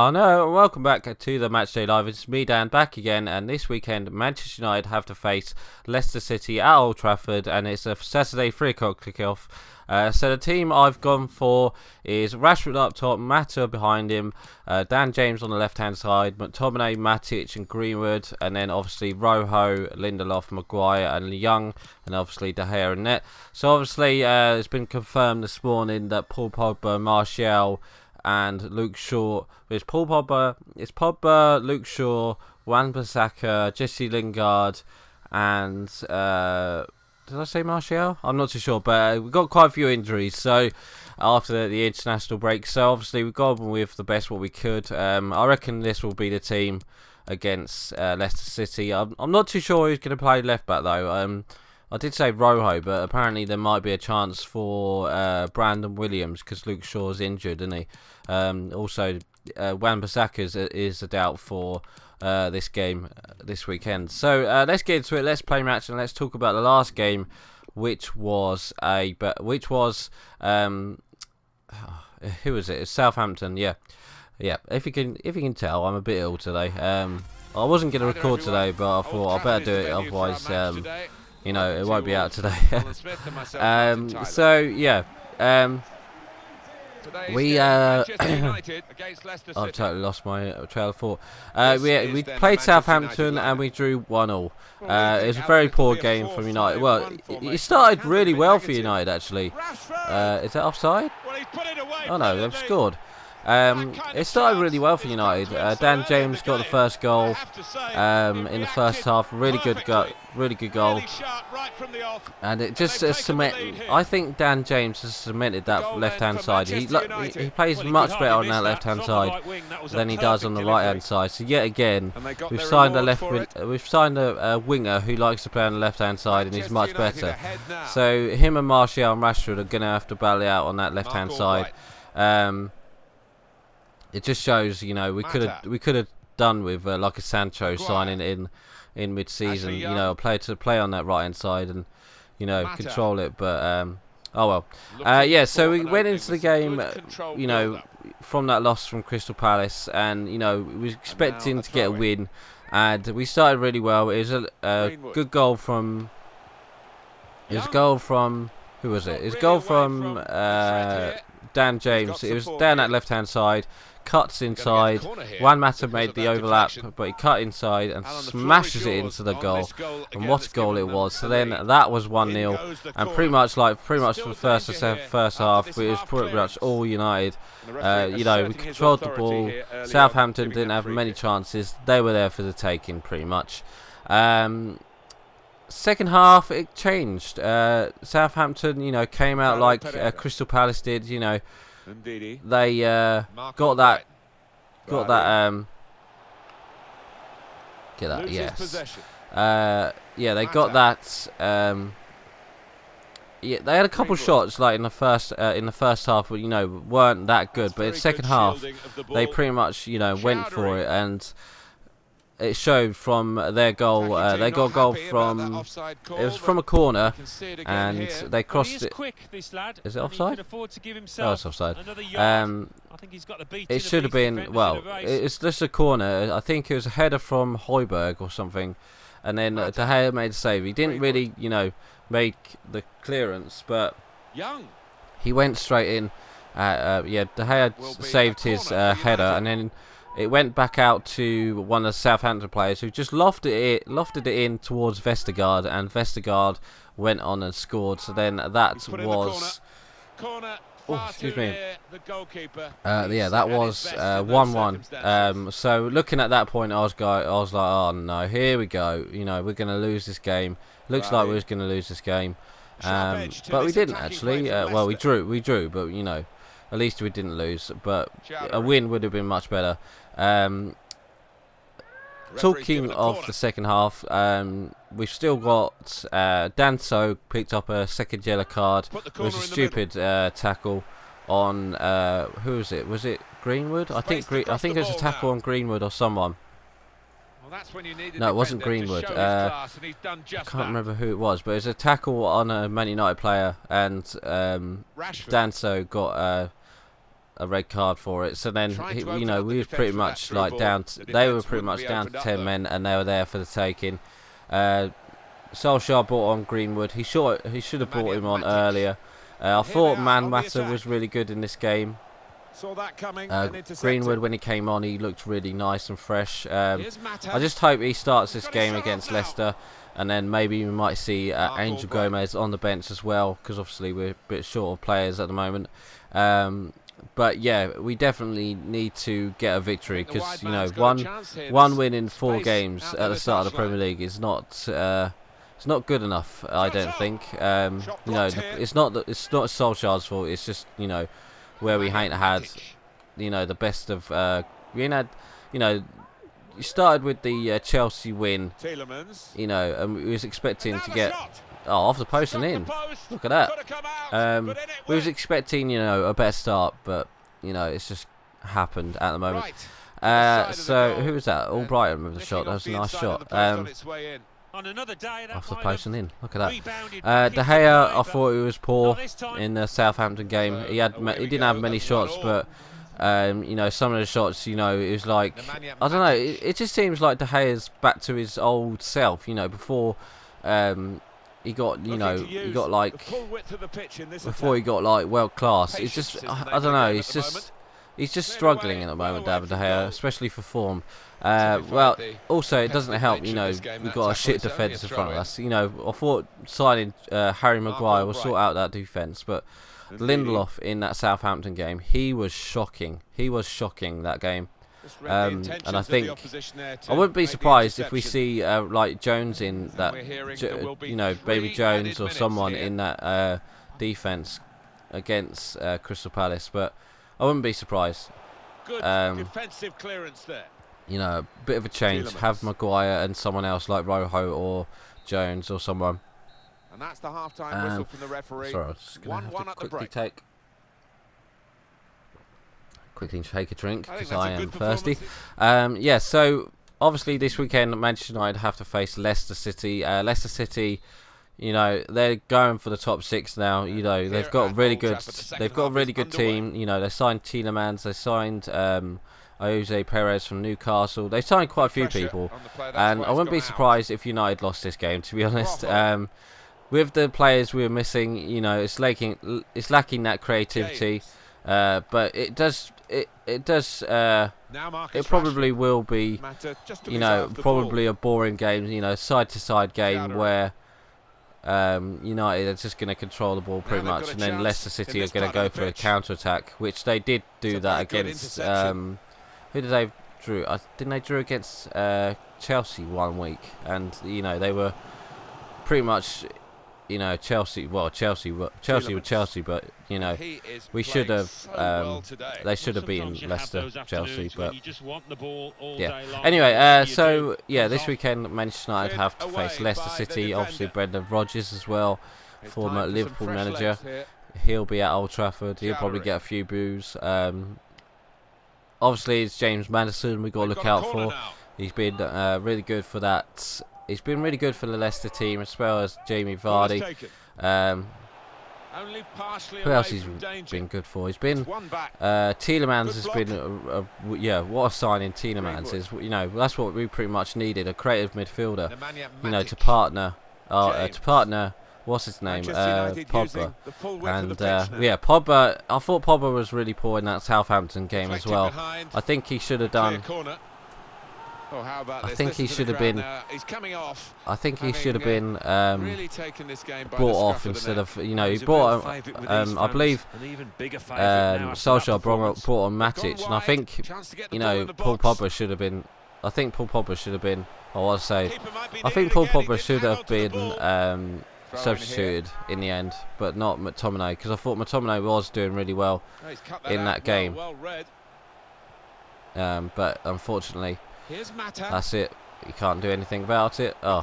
everyone, welcome back to the Matchday Live. It's me, Dan, back again, and this weekend Manchester United have to face Leicester City at Old Trafford, and it's a Saturday 3 o'clock kickoff. So the team I've gone for is Rashford up top, Mata behind him, Dan James on the left hand side, McTominay, Matic and Greenwood, and then obviously Rojo, Lindelof, Maguire and Young, and obviously De Gea and net. So obviously it's been confirmed this morning that Paul Pogba, Martial and Luke Shaw. It's Pogba, Luke Shaw, Wan-Bissaka, Jesse Lingard, and did I say Martial? I'm not too sure, but we've got quite a few injuries. So after the international break, so obviously we've gone with the best what we could. I reckon this will be the team against Leicester City. I'm not too sure who's going to play left back though. I did say Rojo, but apparently there might be a chance for Brandon Williams because Luke Shaw's injured, isn't he? Also, Wan-Bissaka is a doubt for this game this weekend. So let's get into it. Let's play match and let's talk about the last game, which was who was it? It's Southampton. Yeah. If you can tell, I'm a bit ill today. I wasn't going to record today, but I thought I better do it, otherwise you know, it won't be out today. So yeah, I've totally lost my trail of thought. We played Southampton and we drew 1-1. It was a very poor game from United. Well, it started really well for United actually. Is that offside? Oh no, they've scored. It started really well for United. Dan James got the first goal in the first half. Really good goal. And it just I think Dan James has cemented that left-hand side. He plays much better on that left-hand side than he does on the right-hand side. So yet again, we've signed a winger who likes to play on the left-hand side, and he's much better. So him and Martial and Rashford are going to have to battle it out on that left-hand side. It just shows, you know, we could have done with like a Sancho signing in mid-season, you know, a player to play on that right hand side and, you know, control it. But oh well. Yeah, so we went into the game, you know, from that loss from Crystal Palace, and you know, we were expecting to get a win, and we started really well. It was a good goal from. It was a goal from who was it? It was a goal from Dan James. It was down that left hand side. Cuts inside. Juan Mata made the overlap, but he cut inside and smashes it into the goal. And what a goal it was! So then that was 1-0, and pretty much for the first half, it was pretty much all United. You know, we controlled the ball. Southampton didn't have many chances. They were there for the taking, pretty much. Second half, it changed. Southampton, you know, came out like Crystal Palace did. You know. They got that. Yes. Yeah, they got that. Yeah, they had a couple shots like in the first half, but you know, weren't that good. But in the second half, they pretty much, you know, went for it, and it showed from their goal. They got a goal from, it was from a corner, and they crossed it. Is it offside? Oh, it's offside. It should have been, well, it's just a corner. I think it was a header from Højbjerg or something, and then De Gea made a save. He didn't really, you know, make the clearance, but he went straight in. Yeah, De Gea saved his header, and then it went back out to one of the Southampton players who just lofted it in towards Vestergaard, and Vestergaard went on and scored. So then that was, oh, excuse me. Yeah, that was 1-1. So looking at that point, I was like, oh no, here we go. You know, we're going to lose this game. Looks like we're going to lose this game, but we didn't actually. Well, we drew, but you know, at least we didn't lose. But a win would have been much better. Talking of the second half, we've still got Danso picked up a second yellow card. It was a stupid tackle on who was it? Was it Greenwood? I think it was a tackle on Greenwood or someone. No, it wasn't Greenwood. I can't remember who it was, but it was a tackle on a Man United player, and Danso got a red card for it. So then, you know, we was pretty much like down. They were pretty much down to 10 men, and they were there for the taking. Solskjaer brought on Greenwood. He should have brought him on earlier. I thought Man Utds was really good in this game. Greenwood, when he came on, he looked really nice and fresh. I just hope he starts this game against Leicester, and then maybe we might see Angel Gomez on the bench as well, because obviously we're a bit short of players at the moment. But yeah, we definitely need to get a victory, because you know, one win in 4 games at the start of the Premier League is not it's not good enough. I don't think. You know, it's not Solskjaer's fault. It's just, you know, where we ain't had, you know, the best of. We ain't had, you know. You started with the Chelsea win, you know, and we was expecting to get off the post and in. Look at that. We was expecting, you know, a better start, but you know, it's just happened at the moment. So who was that? Albrighton with the shot. That was a nice shot. Off the post and in. Look at that. De Gea, I thought he was poor in the Southampton game. He didn't have many shots, but you know, some of the shots, you know, it was like, I don't know, it just seems like De Gea's back to his old self, you know, before he got, you know, he got like, before he got like world class. It's just, I don't know, he's just struggling at the moment, David De Gea, especially for form. Well, also it doesn't help, you know, we've got a shit defence in front of us. You know, I thought signing Harry Maguire will sort out that defence, but Lindelof in that Southampton game, he was shocking. He was shocking that game. And I think I wouldn't be surprised if we see like Jones in that, you know, Baby Jones or someone in that defence against Crystal Palace. But I wouldn't be surprised. Good defensive clearance there. You know, a bit of a change. Have Maguire and someone else like Rojo or Jones or someone. And that's the half-time whistle from the referee. Sorry, I was just going to have to quickly take a drink because I am thirsty. Yeah, so obviously this weekend Manchester United have to face Leicester City. Leicester City, you know, they're going for the top 6 now. You know, they've got a really good team. You know, they signed Tielemans, they signed Jose Perez from Newcastle. They signed quite a few people, and I wouldn't be surprised if United lost this game, to be honest. With the players we were missing, you know, it's lacking that creativity. But it probably will be, you know, probably a boring game, you know, side-to-side game where United are just going to control the ball pretty much, and then Leicester City are going to go for a counter-attack, which they did do that against, who did they drew? Didn't they drew against Chelsea one week? And, you know, they were pretty much, you know, Chelsea were Chelsea, but you know, we should have they should have beaten Leicester, Chelsea, but yeah. Anyway, so yeah, this weekend Manchester United have to face Leicester City. Obviously, Brendan Rodgers as well, former Liverpool manager. He'll be at Old Trafford. He'll probably get a few boos. Obviously, it's James Maddison we've got to look out for. He's been really good for that. He's been really good for the Leicester team, as well as Jamie Vardy. Who else he's been good for? He's been Tielemans has been yeah. What a signing Tielemans is. You know, that's what we pretty much needed, a creative midfielder. You know, to partner. What's his name? Pogba. And yeah, Pogba. I thought Pogba was really poor in that Southampton game as well. I think he should have done. I think he should have been. I think he should have been brought off instead of, you know, he brought. I believe Solskjaer brought on Matic, and I think, you know, Paul Pogba should have been. I think Paul Pogba should have been. I want to say, I think Paul Pogba should have been substituted in the end, but not McTominay, because I thought McTominay was doing really well in that game. But unfortunately, that's it. You can't do anything about it. Yeah,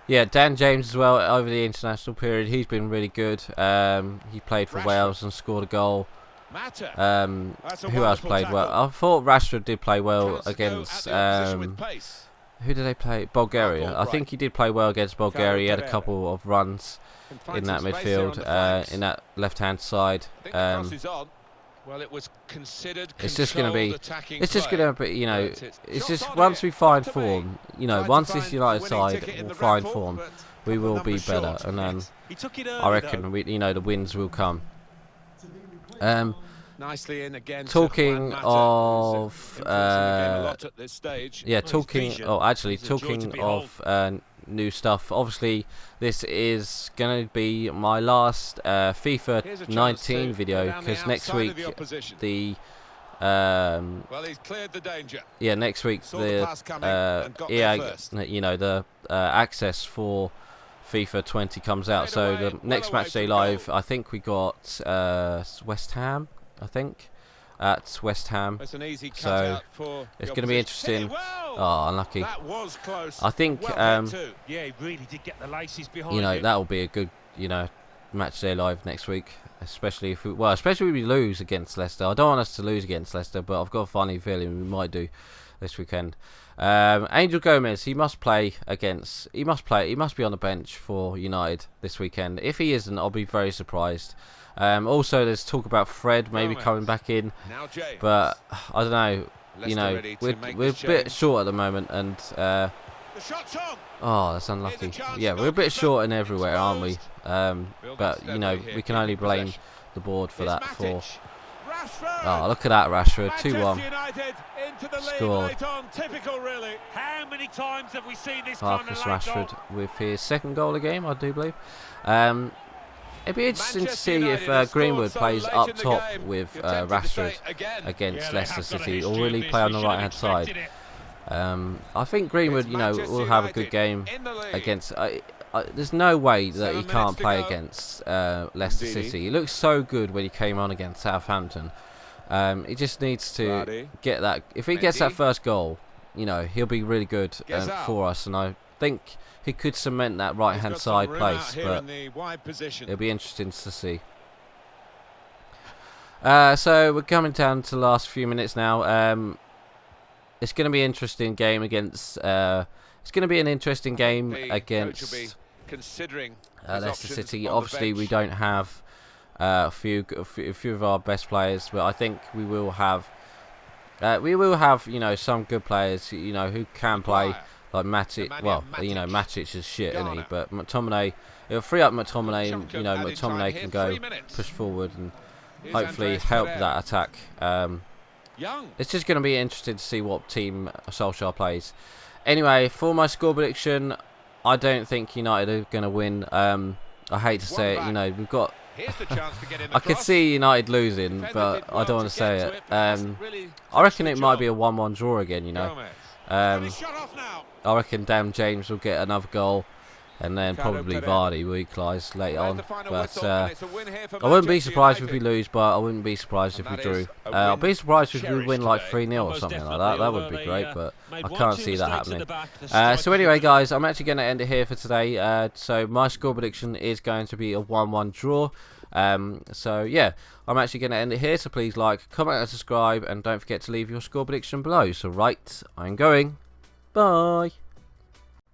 Dan James as well over the international period. He's been really good. He played for Wales and scored a goal. Who else played well? I thought Rashford did play well against. Who did they play? Bulgaria. I think he did play well against Bulgaria. He had a couple of runs in that midfield, in that left-hand side. Well, it was considered. It's just going to be, you know, it's just once we find form, you know, once this United side will find form, we will be better, and then I reckon you know, the wins will come. Nicely in again. Talking of, yeah, talking of new stuff. Obviously, this is going to be my last FIFA 19 video, because next week the well, he's cleared the danger. Yeah, next week the EA, you know, the access for FIFA 20 comes out. So the next match day live, I think we got West Ham. I think at West Ham, so it's going to be interesting. Oh, unlucky. That was close. I think yeah, he really did get the laces behind you know, that will be a good, you know, match day live next week, especially if especially if we lose against Leicester. I don't want us to lose against Leicester, but I've got a funny feeling we might do this weekend. Angel Gomez, he must play. He must be on the bench for United this weekend. If he isn't, I'll be very surprised. Also, there's talk about Fred maybe coming back in, but I don't know. You know, we're a bit short at the moment, and oh, that's unlucky. Yeah, we're a bit short in everywhere, aren't we? But you know, we can only blame the board for that. Oh, look at that, Rashford, 2-1. Scored. How many times have we seen this Marcus Rashford with his second goal of the game, I do believe. It'd be interesting to see if Greenwood plays up top with Rashford against Leicester City, or really play on the right-hand side. I think Greenwood, you know, will have a good game against. There's no way that he can't play against Leicester City. He looked so good when he came on against Southampton. He just needs to get that. If he gets that first goal, you know, he'll be really good for us, and I think he could cement that right-hand side place, but it'll be interesting to see. So we're coming down to the last few minutes now. It's going to be an interesting game against. It's going to be an interesting game against Leicester City. Obviously, we don't have a few of our best players, but I think we will have. You know, some good players, you know, who can play. Like Matic, well, you know, Matic is shit, isn't he? But McTominay, it'll free up McTominay, and you know, McTominay can go push forward and hopefully help that attack. It's just going to be interesting to see what team Solskjaer plays. Anyway, for my score prediction, I don't think United are going to win. I hate to say it, you know, we've got. I could see United losing, but I don't want to say it. I reckon it might be a 1-1 draw again, you know. I reckon Dan James will get another goal, and then probably Vardy will equalise later on. But I wouldn't be surprised if we lose, but I wouldn't be surprised if we drew. I'll be surprised if we win like 3-0 or something like that. That would be great, but I can't see that happening. So anyway, guys, I'm actually going to end it here for today. So my score prediction is going to be a 1-1 draw. So yeah, I'm actually going to end it here. So please like, comment, and subscribe, and don't forget to leave your score prediction below. So right, I'm going. Bye.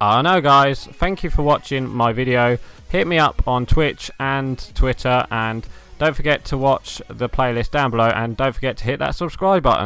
I know, guys, thank you for watching my video. Hit me up on Twitch and Twitter, and don't forget to watch the playlist down below, and don't forget to hit that subscribe button.